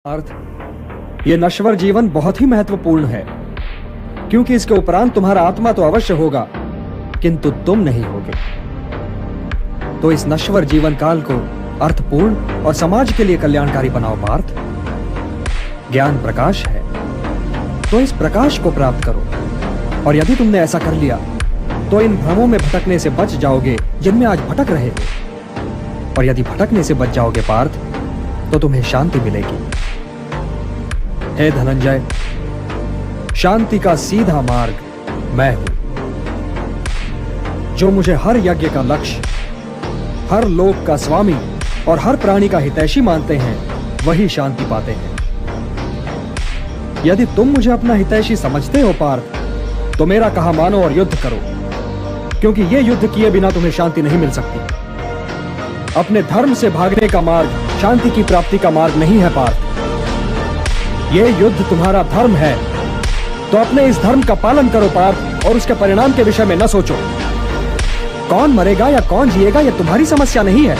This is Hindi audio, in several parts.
अर्थ ये नश्वर जीवन बहुत ही महत्वपूर्ण है, क्योंकि इसके उपरांत तुम्हारा आत्मा तो अवश्य होगा, किंतु तुम नहीं होगे। तो इस नश्वर जीवन काल को अर्थपूर्ण और समाज के लिए कल्याणकारी बनाओ पार्थ। ज्ञान प्रकाश है, तो इस प्रकाश को प्राप्त करो, और यदि तुमने ऐसा कर लिया तो इन भ्रमों में भटकने से बच जाओगे जिनमें आज भटक रहे हो। और यदि भटकने से बच जाओगे पार्थ, तो तुम्हें शांति मिलेगी। हे धनंजय, शांति का सीधा मार्ग मैं हूं। जो मुझे हर यज्ञ का लक्ष्य, हर लोक का स्वामी और हर प्राणी का हितैषी मानते हैं, वही शांति पाते हैं। यदि तुम मुझे अपना हितैषी समझते हो पार्थ, तो मेरा कहा मानो और युद्ध करो, क्योंकि यह युद्ध किए बिना तुम्हें शांति नहीं मिल सकती। अपने धर्म से भागने का मार्ग शांति की प्राप्ति का मार्ग नहीं है पार्थ। यह युद्ध तुम्हारा धर्म है, तो अपने इस धर्म का पालन करो पार्थ, और उसके परिणाम के विषय में न सोचो। कौन मरेगा या कौन जिएगा, यह तुम्हारी समस्या नहीं है।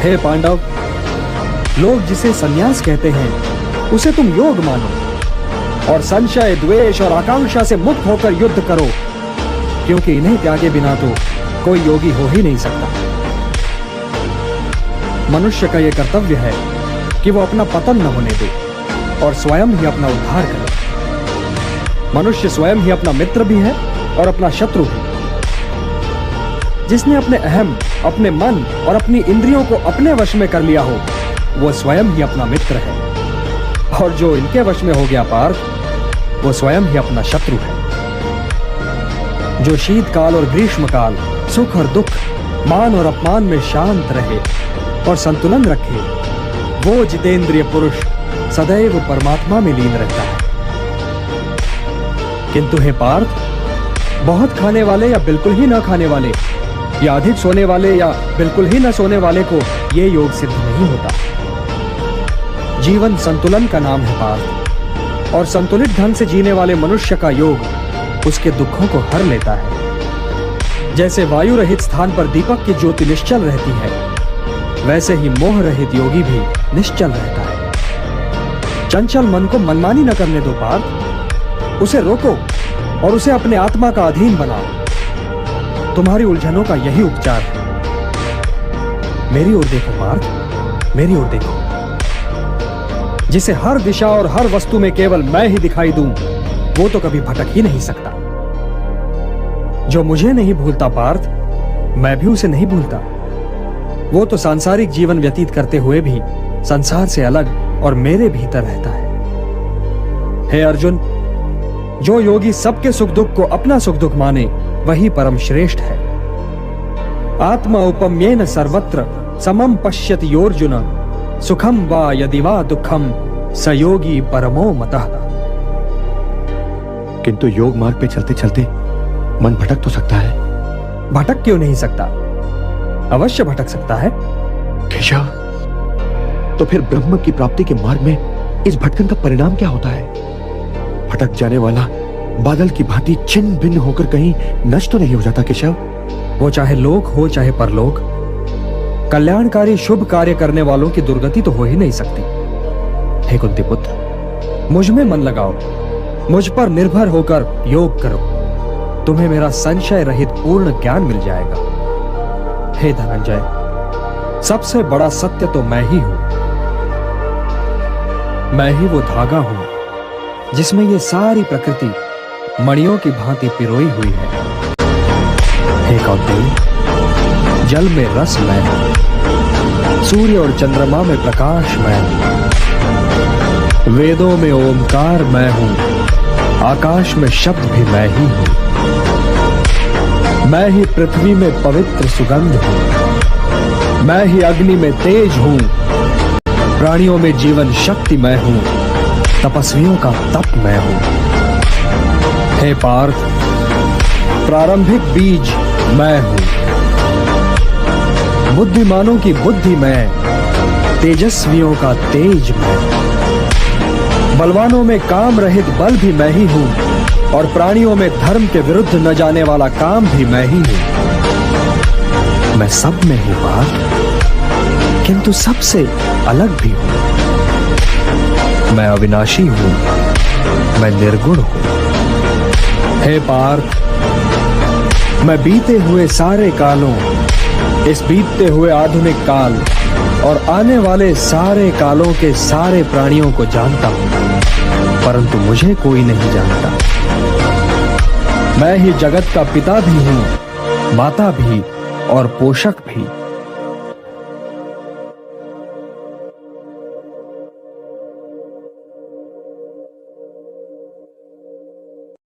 हे पांडव, लोग जिसे संन्यास कहते हैं, उसे तुम योग मानो, और संशय, द्वेष और आकांक्षा से मुक्त होकर युद्ध करो, क्योंकि इन्हें त्यागे बिना तो कोई योगी हो ही नहीं सकता। मनुष्य का यह कर्तव्य है कि वो अपना पतन न होने दे और स्वयं ही अपना उद्धार करे। मनुष्य स्वयं ही अपना मित्र भी है और अपना शत्रु भी। जिसने अपने अहम, अपने मन और अपनी इंद्रियों को अपने वश में कर लिया हो, वो स्वयं ही अपना मित्र है, और जो इनके वश में हो गया पार्थ, वो स्वयं ही अपना शत्रु है। जो शीतकाल और ग्रीष्मकाल, सुख और दुख, मान और अपमान में शांत रहे और संतुलन रखे, वो जितेंद्रिय पुरुष सदैव परमात्मा में लीन रहता है। किंतु हे पार्थ, बहुत खाने वाले या बिल्कुल ही न खाने वाले, या अधिक सोने वाले या बिल्कुल ही न सोने वाले को ये योग सिद्ध नहीं होता। जीवन संतुलन का नाम है पार्थ, और संतुलित ढंग से जीने वाले मनुष्य का योग उसके दुखों को हर लेता है। जैसे वायु रहित स्थान पर दीपक की ज्योति निश्चल रहती है, वैसे ही मोह रहित योगी भी निश्चल रहता है। चंचल मन को मनमानी न करने दो पार्थ, उसे रोको और उसे अपने आत्मा का अधीन बनाओ। तुम्हारी उलझनों का यही उपचार है। मेरी ओर देखो पार्थ, मेरी ओर देखो। जिसे हर दिशा और हर वस्तु में केवल मैं ही दिखाई दूं, वो तो कभी भटक ही नहीं सकता। जो मुझे नहीं भूलता पार्थ, मैं भी उसे नहीं भूलता। वो तो सांसारिक जीवन व्यतीत करते हुए भी संसार से अलग और मेरे भीतर रहता है। हे अर्जुन, जो योगी सबके सुख दुख को अपना सुख दुख माने, वही परम श्रेष्ठ है। आत्मा उपम्येन सर्वत्र समम पश्यति योर्जुन, सुखम वा यदि वा दुखम स योगी परमो मतः। किंतु योग मार्ग पे चलते चलते मन भटक तो सकता है। भटक क्यों नहीं सकता? अवश्य भटक सकता है। केशव, तो फिर ब्रह्म की प्राप्ति के मार्ग में इस भटकन का परिणाम क्या होता है? भटक जाने वाला बादल की भांति छिन्न भिन्न होकर कहीं नष्ट तो नहीं हो जाता केशव? वो चाहे लोक हो चाहे परलोक, कल्याणकारी शुभ कार्य करने वालों की दुर्गति तो हो ही नहीं सकती। हे कुंती पुत्र, मुझ में मन लगाओ, मुझ पर निर्भर होकर योग करो, तुम्हें मेरा संशय रहित पूर्ण ज्ञान मिल जाएगा। हे धनंजय, सबसे बड़ा सत्य तो मैं ही हूं। मैं ही वो धागा हूं जिसमें ये सारी प्रकृति मणियों की भांति पिरोई हुई है। हे कौंतेय, जल में रस मैं हूं, सूर्य और चंद्रमा में प्रकाश मैं हूं, वेदों में ओमकार मैं हूं, आकाश में शब्द भी मैं ही हूं। मैं ही पृथ्वी में पवित्र सुगंध हूं, मैं ही अग्नि में तेज हूं, प्राणियों में जीवन शक्ति मैं हूं, तपस्वियों का तप मैं हूं। हे पार्थ, प्रारंभिक बीज मैं हूं, बुद्धिमानों की बुद्धि मैं, तेजस्वियों का तेज मैं, बलवानों में काम रहित बल भी मैं ही हूं, और प्राणियों में धर्म के विरुद्ध न जाने वाला काम भी मैं ही हूं। मैं सब में हूं पार्थ। किंतु सबसे अलग भी हूं। मैं अविनाशी हूं, मैं निर्गुण हूं। हे पार्थ, मैं बीते हुए सारे कालों, इस बीतते हुए आधुनिक काल और आने वाले सारे कालों के सारे प्राणियों को जानता हूं, परंतु मुझे कोई नहीं जानता। मैं ही जगत का पिता भी हूं, माता भी और पोषक भी।